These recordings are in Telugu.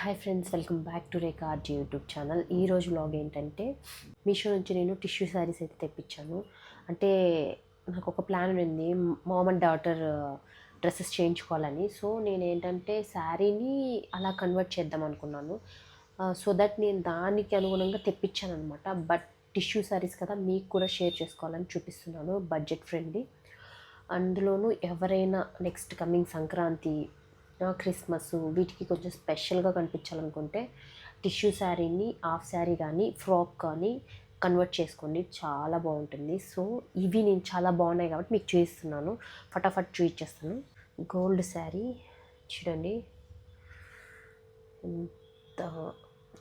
Hi friends, welcome back to Rekha R G YouTube channel. ఈరోజు వ్లాగ్ ఏంటంటే మీషో నుంచి నేను టిష్యూ శారీస్ అయితే తెప్పించాను. అంటే నాకు ఒక ప్లాన్ ఉంది, మామ్ అండ్ డాటర్ డ్రెస్సెస్ చేయించుకోవాలని. సో నేను ఏంటంటే శారీని అలా కన్వర్ట్ చేద్దాం అనుకున్నాను. సో దట్ నేను దానికి అనుగుణంగా తెప్పించాను అనమాట. బట్ టిష్యూ శారీస్ కదా, మీకు కూడా షేర్ చేసుకోవాలని చూపిస్తున్నాను. బడ్జెట్ ఫ్రెండ్లీ, అందులోనూ ఎవరైనా నెక్స్ట్ కమింగ్ సంక్రాంతి, క్రిస్మస్ వీటికి కొంచెం స్పెషల్గా కనిపించాలనుకుంటే టిష్యూ శారీని హాఫ్ శారీ కానీ ఫ్రాక్ కానీ కన్వర్ట్ చేసుకోండి, చాలా బాగుంటుంది. సో ఇవి నేను చాలా బాగున్నాయి కాబట్టి మీకు చూపిస్తున్నాను, ఫటాఫట్ చూపించేస్తాను. గోల్డ్ శారీ చూడండి, ఎంత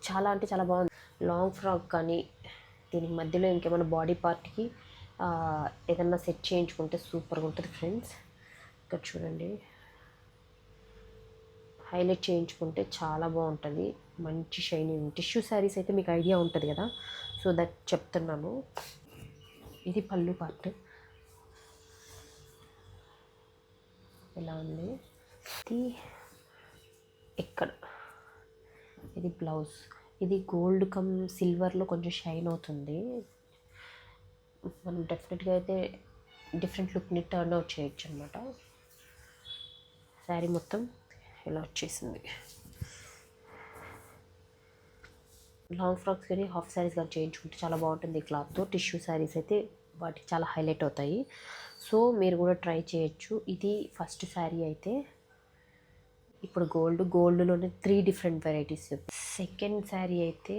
చాలా అంటే చాలా బాగుంది. లాంగ్ ఫ్రాక్ కానీ దీనికి మధ్యలో ఇంకేమైనా బాడీ పార్ట్కి ఏదన్నా సెట్ చేయించుకుంటే సూపర్గా ఉంటుంది ఫ్రెండ్స్. ఇక్కడ చూడండి, హైలైట్ చేయించుకుంటే చాలా బాగుంటుంది, మంచి షైనింగ్. టిష్యూ శారీస్ అయితే మీకు ఐడియా ఉంటుంది కదా, సో దట్ చెప్తున్నాను. ఇది పళ్ళు పార్ట్ ఎలా ఉంది, ఇది ఇక్కడ ఇది బ్లౌజ్. ఇది గోల్డ్ కమ్ సిల్వర్లో కొంచెం షైన్ అవుతుంది. మనం డెఫినెట్గా అయితే డిఫరెంట్ లుక్ని టర్న్ అవుట్ చేయొచ్చు అనమాట. శారీ మొత్తం ఇలా వచ్చేసింది. లాంగ్ ఫ్రాక్స్ కానీ హాఫ్ శారీస్ కానీ చేయించుకుంటే చాలా బాగుంటుంది ఈ క్లాత్తో. టిష్యూ శారీస్ అయితే వాటికి చాలా హైలైట్ అవుతాయి. సో మీరు కూడా ట్రై చేయొచ్చు. ఇది ఫస్ట్ శారీ అయితే, ఇప్పుడు గోల్డ్లోనే 3 డిఫరెంట్ వెరైటీస్. సెకండ్ శారీ అయితే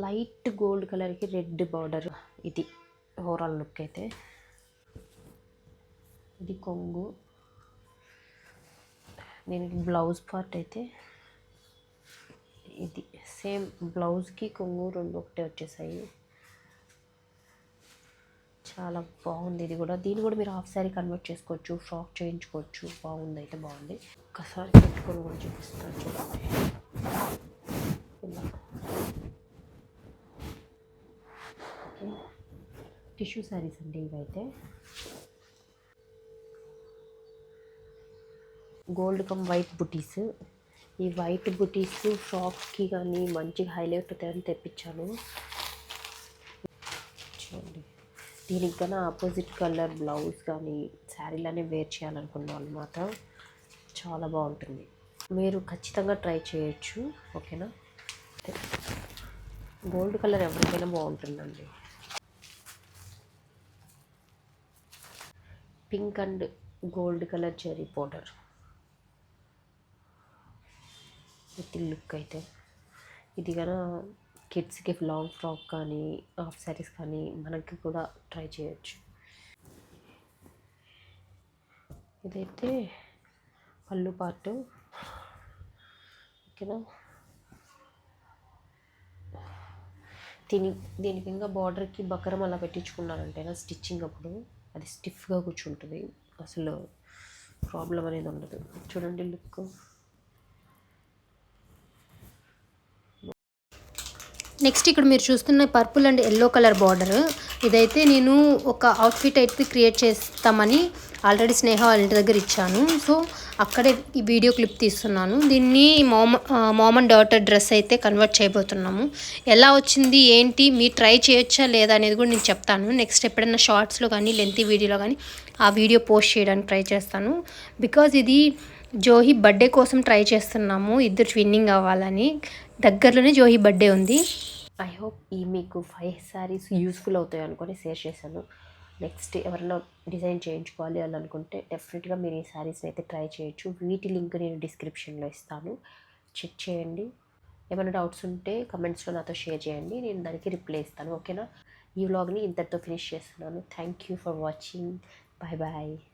లైట్ గోల్డ్ కలర్కి రెడ్ బార్డర్. ఇది ఓవరాల్ లుక్ అయితే. ఇది కొంగు. దీనికి బ్లౌజ్ పార్ట్ అయితే ఇది సేమ్, బ్లౌజ్కి కొంగు రెండు ఒకటే వచ్చేసాయి. చాలా బాగుంది ఇది కూడా. దీన్ని కూడా మీరు హాఫ్ శారీ కన్వర్ట్ చేసుకోవచ్చు, ఫ్రాక్ చేయించుకోవచ్చు. బాగుంది, అయితే బాగుంది. ఒక్కసారి పెట్టుకొని కూడా చూపిస్తాను చూడండి. ఇలా టిష్యూ శారీస్ అండి ఇవైతే. గోల్డ్ కమ్ వైట్ బుటీస్. ఈ వైట్ బుటీస్ ఫ్రాక్కి కానీ మంచిగా హైలైట్ అవుతాయని తెప్పించాను. చూడండి, దీనికి కన్నా ఆపోజిట్ కలర్ బ్లౌజ్ కానీ శారీలోనే వేర్ చేయాలనుకున్న వాళ్ళు మాత్రం చాలా బాగుంటుంది. మీరు ఖచ్చితంగా ట్రై చేయొచ్చు, ఓకేనా. గోల్డ్ కలర్ ఎవరికైనా బాగుంటుందండి. Pink and gold colour cherry powder with look అయితే. ఇది కన్నా కిడ్స్కి లాంగ్ ఫ్రాక్ కానీ హాఫ్ శారీస్ కానీ మనకి కూడా ట్రై చేయొచ్చు. ఇదైతే పళ్ళు పార్ట్, ఓకేనా. దీనికి ఇంకా బార్డర్కి బకరం అలా పెట్టించుకున్నారంటే నా స్టిచ్చింగ్ అప్పుడు అది స్టిఫ్గా కూర్చుంటుంది, అసలు ప్రాబ్లం అనేది ఉండదు. చూడండి లుక్. నెక్స్ట్ ఇక్కడ మీరు చూస్తున్న purple and yellow colour border. ఇదైతే నేను ఒక అవుట్ఫిట్ అయితే క్రియేట్ చేస్తామని ఆల్రెడీ స్నేహ వాళ్ళ ఇంటి దగ్గర ఇచ్చాను. సో అక్కడే ఈ వీడియో క్లిప్ తీస్తున్నాను. దీన్ని మామ్ అండ్ డాటర్ డ్రెస్ అయితే కన్వర్ట్ చేయబోతున్నాము. ఎలా వచ్చింది ఏంటి, మీరు ట్రై చేయొచ్చా లేదా అనేది కూడా నేను చెప్తాను. నెక్స్ట్ ఎప్పుడైనా షార్ట్స్లో కానీ లెంతీ వీడియోలో కానీ ఆ వీడియో పోస్ట్ చేయడానికి ట్రై చేస్తాను. బికాజ్ ఇది జోహి బర్త్డే కోసం ట్రై చేస్తున్నాము, ఇద్దరు ట్విన్నింగ్ అవ్వాలని. దగ్గరలోనే జోహి బర్త్డే ఉంది. ఐ హోప్ ఈ మీకు 5 శారీస్ యూస్ఫుల్ అవుతాయి అనుకొని షేర్ చేశాను. నెక్స్ట్ ఎవరైనా డిజైన్ చేయించుకోవాలి అని అనుకుంటే డెఫినెట్గా మీరు ఈ శారీస్ని అయితే ట్రై చేయొచ్చు. వీటి లింక్ నేను డిస్క్రిప్షన్లో ఇస్తాను, చెక్ చేయండి. ఏమైనా డౌట్స్ ఉంటే కమెంట్స్లో నాతో షేర్ చేయండి, నేను దానికి రిప్లై ఇస్తాను, ఓకేనా. ఈ వ్లాగ్ని ఇంతటితో ఫినిష్ చేస్తున్నాను. Thank you for watching. Bye bye.